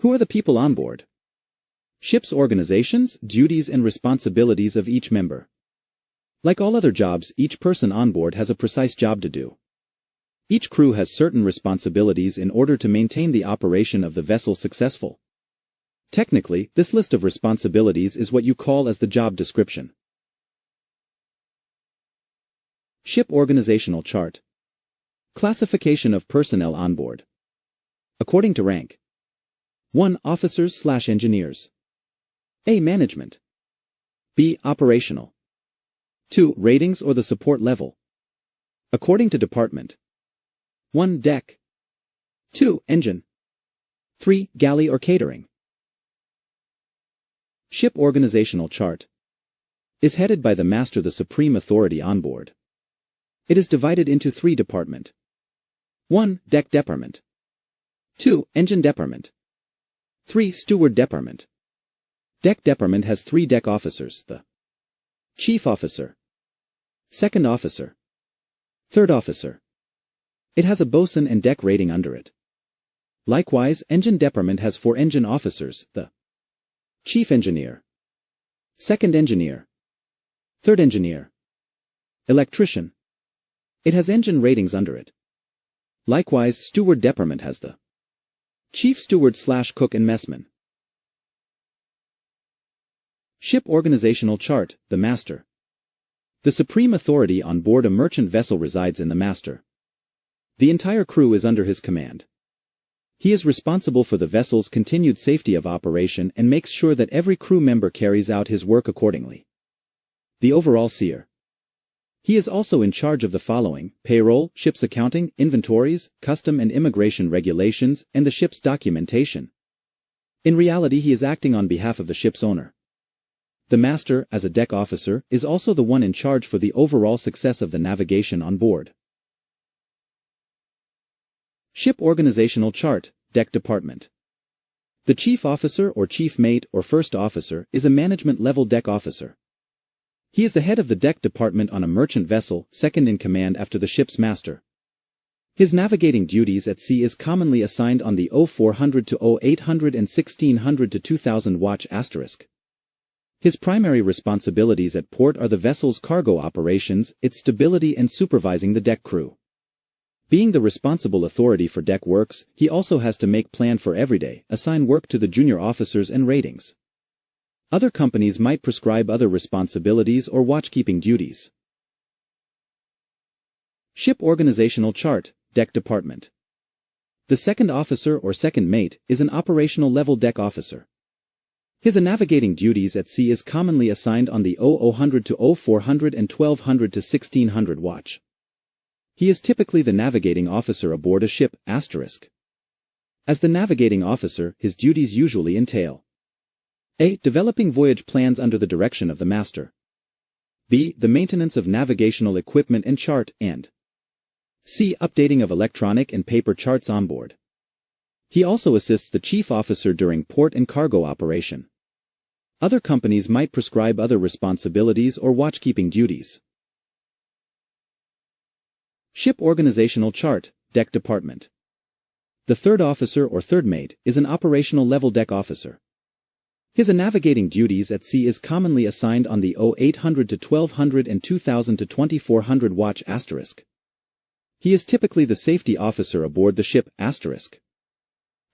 Who are the people on board? Ship's organizations, duties and responsibilities of each member. Like all other jobs, each person on board has a precise job to do. Each crew has certain responsibilities in order to maintain the operation of the vessel successful. Technically, this list of responsibilities is what you call as the job description. Ship organizational chart. Classification of personnel on board. According to rank. 1. Officers/engineers. A. Management. B. Operational. 2. Ratings or the support level. According to department. 1. Deck. 2. Engine. 3. Galley or catering. Ship organizational chart. Is headed by the master, the supreme authority on board. It is divided into 3 department. 1. Deck department. 2. Engine department. 3. Steward department. Deck department has 3 deck officers, the chief officer, second officer, third officer. It has a bosun and deck rating under it. Likewise, engine department has 4 engine officers, the chief engineer, second engineer, third engineer, electrician. It has engine ratings under it. Likewise, steward department has the chief steward/cook and messman. Ship organizational chart, the master. The supreme authority on board a merchant vessel resides in the master. The entire crew is under his command. He is responsible for the vessel's continued safety of operation and makes sure that every crew member carries out his work accordingly. The overall seer. He is also in charge of the following: payroll, ship's accounting, inventories, custom and immigration regulations, and the ship's documentation. In reality, he is acting on behalf of the ship's owner. The master, as a deck officer, is also the one in charge for the overall success of the navigation on board. Ship organizational chart, deck department. The chief officer or chief mate or first officer is a management-level deck officer. He is the head of the deck department on a merchant vessel, second in command after the ship's master. His navigating duties at sea is commonly assigned on the 0400 to 0800 and 1600 to 2000 watch *. His primary responsibilities at port are the vessel's cargo operations, its stability and supervising the deck crew. Being the responsible authority for deck works, he also has to make plan for everyday, assign work to the junior officers and ratings. Other companies might prescribe other responsibilities or watchkeeping duties. Ship organizational chart, deck department. The second officer or second mate is an operational level deck officer. His navigating duties at sea is commonly assigned on the 0000 to 0400 and 1200 to 1600 watch. He is typically the navigating officer aboard a ship *. As the navigating officer, his duties usually entail: A. Developing voyage plans under the direction of the master. B. The maintenance of navigational equipment and chart, and C. Updating of electronic and paper charts on board. He also assists the chief officer during port and cargo operation. Other companies might prescribe other responsibilities or watchkeeping duties. Ship organizational chart, deck department. The third officer or third mate is an operational level deck officer. His navigating duties at sea is commonly assigned on the 0800 to 1200 and 2000 to 2400 watch *. He is typically the safety officer aboard the ship *.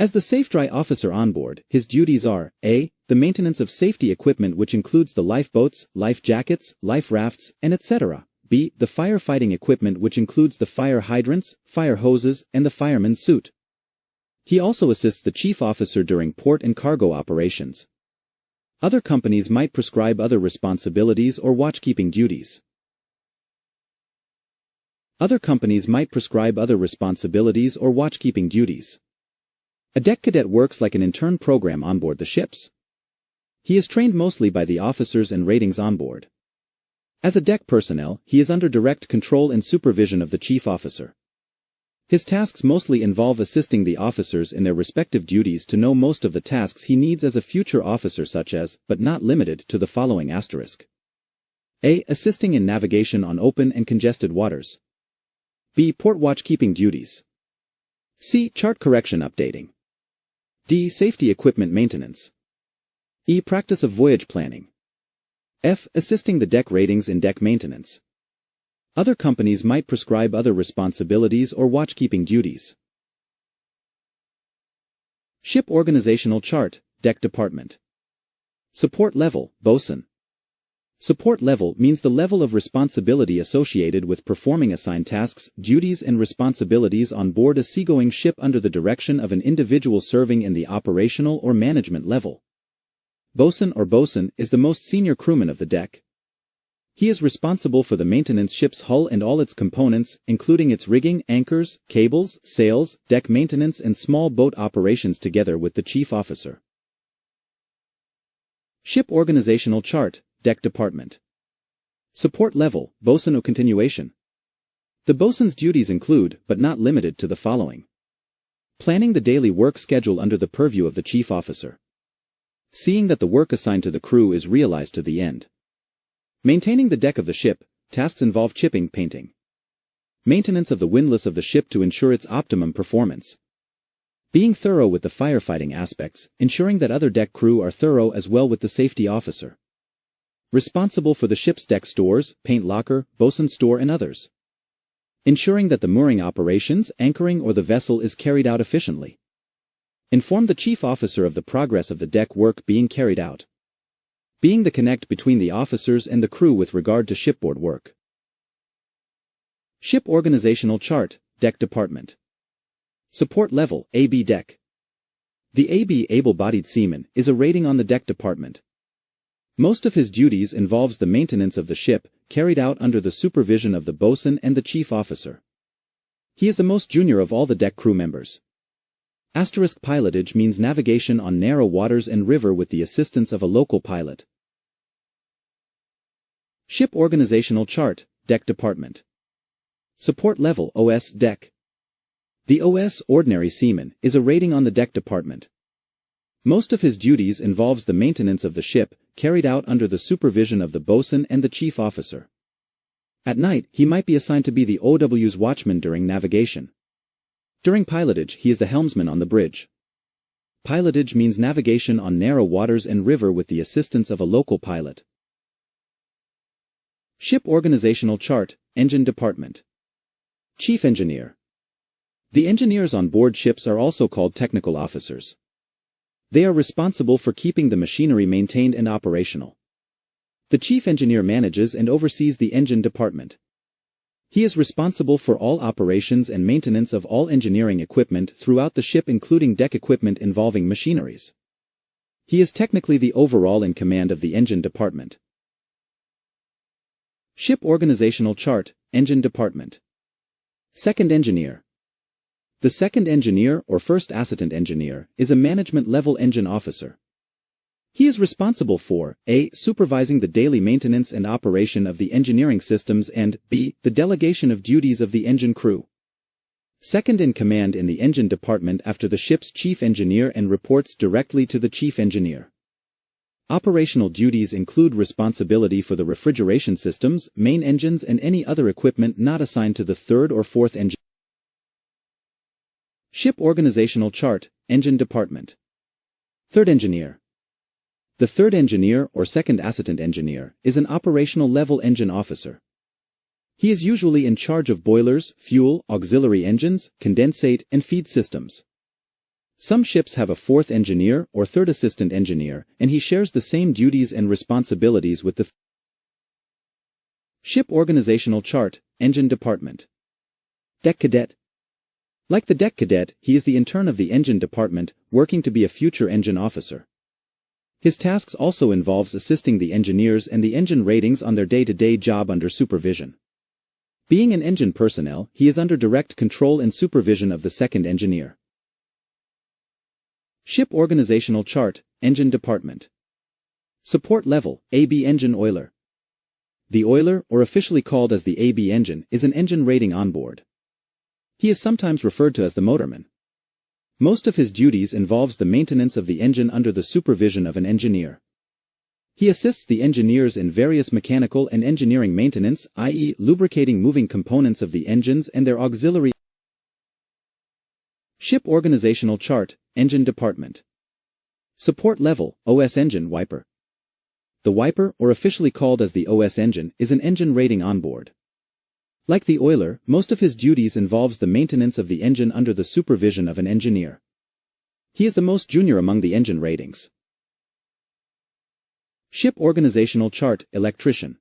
As the SafeDry officer on board, his duties are: A. The maintenance of safety equipment, which includes the lifeboats, life jackets, life rafts, and etc. B. The firefighting equipment, which includes the fire hydrants, fire hoses, and the fireman's suit. He also assists the chief officer during port and cargo operations. Other companies might prescribe other responsibilities or watchkeeping duties. Other companies might prescribe other responsibilities or watchkeeping duties. A deck cadet works like an intern program on board the ships. He is trained mostly by the officers and ratings on board. As a deck personnel, he is under direct control and supervision of the chief officer. His tasks mostly involve assisting the officers in their respective duties to know most of the tasks he needs as a future officer, such as, but not limited to, the following *. A. Assisting in navigation on open and congested waters. B. Port watchkeeping duties. C. Chart correction updating. D. Safety equipment maintenance. E. Practice of voyage planning. F. Assisting the deck ratings and deck maintenance. Other companies might prescribe other responsibilities or watchkeeping duties. Ship organizational chart, deck department. Support level, bosun. Support level means the level of responsibility associated with performing assigned tasks, duties and responsibilities on board a seagoing ship under the direction of an individual serving in the operational or management level. Bosun or bosun is the most senior crewman of the deck. He is responsible for the maintenance ship's hull and all its components, including its rigging, anchors, cables, sails, deck maintenance and small boat operations together with the chief officer. Ship organizational chart, deck department. Support level, bosun or continuation. The bosun's duties include, but not limited to the following. Planning the daily work schedule under the purview of the chief officer. Seeing that the work assigned to the crew is realized to the end. Maintaining the deck of the ship, tasks involve chipping, painting. Maintenance of the windlass of the ship to ensure its optimum performance. Being thorough with the firefighting aspects, ensuring that other deck crew are thorough as well with the safety officer. Responsible for the ship's deck stores, paint locker, bosun store and others. Ensuring that the mooring operations, anchoring or the vessel is carried out efficiently. Inform the chief officer of the progress of the deck work being carried out. Being the connect between the officers and the crew with regard to shipboard work. Ship organizational chart, deck department. Support level, AB deck. The AB able-bodied seaman is a rating on the deck department. Most of his duties involves the maintenance of the ship, carried out under the supervision of the bosun and the chief officer. He is the most junior of all the deck crew members. Asterisk pilotage means navigation on narrow waters and river with the assistance of a local pilot. Ship organizational chart, deck department. Support level, OS deck. The OS ordinary seaman is a rating on the deck department. Most of his duties involves the maintenance of the ship, carried out under the supervision of the bosun and the chief officer. At night, he might be assigned to be the OW's watchman during navigation. During pilotage, he is the helmsman on the bridge. Pilotage means navigation on narrow waters and river with the assistance of a local pilot. Ship organizational chart, engine department. Chief engineer. The engineers on board ships are also called technical officers. They are responsible for keeping the machinery maintained and operational. The chief engineer manages and oversees the engine department. He is responsible for all operations and maintenance of all engineering equipment throughout the ship, including deck equipment involving machineries. He is technically the overall in command of the engine department. Ship organizational chart, engine department. Second engineer. The second engineer or first assistant engineer is a management-level engine officer. He is responsible for A. Supervising the daily maintenance and operation of the engineering systems and B. The delegation of duties of the engine crew. Second in command in the engine department after the ship's chief engineer and reports directly to the chief engineer. Operational duties include responsibility for the refrigeration systems, main engines and any other equipment not assigned to the third or fourth engine. Ship organizational chart, engine department. Third engineer. The third engineer or second assistant engineer is an operational level engine officer. He is usually in charge of boilers, fuel, auxiliary engines, condensate, and feed systems. Some ships have a fourth engineer or third assistant engineer, and he shares the same duties and responsibilities with the Ship organizational chart, engine department. Deck cadet. Like the deck cadet, he is the intern of the engine department, working to be a future engine officer. His tasks also involves assisting the engineers and the engine ratings on their day-to-day job under supervision. Being an engine personnel, he is under direct control and supervision of the second engineer. Ship organizational chart, engine department. Support level, AB engine oiler. The oiler, or officially called as the AB engine, is an engine rating on board. He is sometimes referred to as the motorman. Most of his duties involves the maintenance of the engine under the supervision of an engineer. He assists the engineers in various mechanical and engineering maintenance, i.e., lubricating moving components of the engines and their auxiliary. Ship organizational chart, Engine Department. Support Level, OS Engine Wiper. The wiper, or officially called as the OS engine, is an engine rating on board. Like the oiler, most of his duties involves the maintenance of the engine under the supervision of an engineer. He is the most junior among the engine ratings. Ship Organizational Chart, Electrician.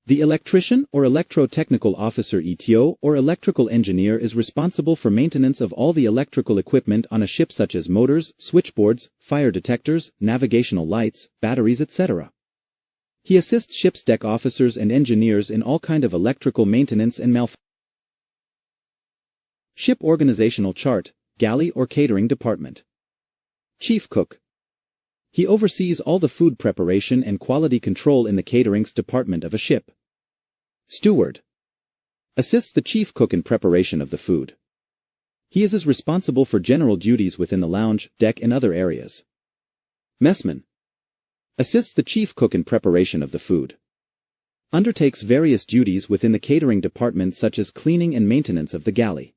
The electrician or electro-technical officer ETO or electrical engineer is responsible for maintenance of all the electrical equipment on a ship such as motors, switchboards, fire detectors, navigational lights, batteries, etc. He assists ship's deck officers and engineers in all kind of electrical maintenance and Ship Organizational Chart, Galley or Catering Department. Chief Cook. He oversees all the food preparation and quality control in the caterings department of a ship. Steward. Assists the chief cook in preparation of the food. He is responsible for general duties within the lounge, deck and other areas. Messman. Assists the chief cook in preparation of the food. Undertakes various duties within the catering department such as cleaning and maintenance of the galley.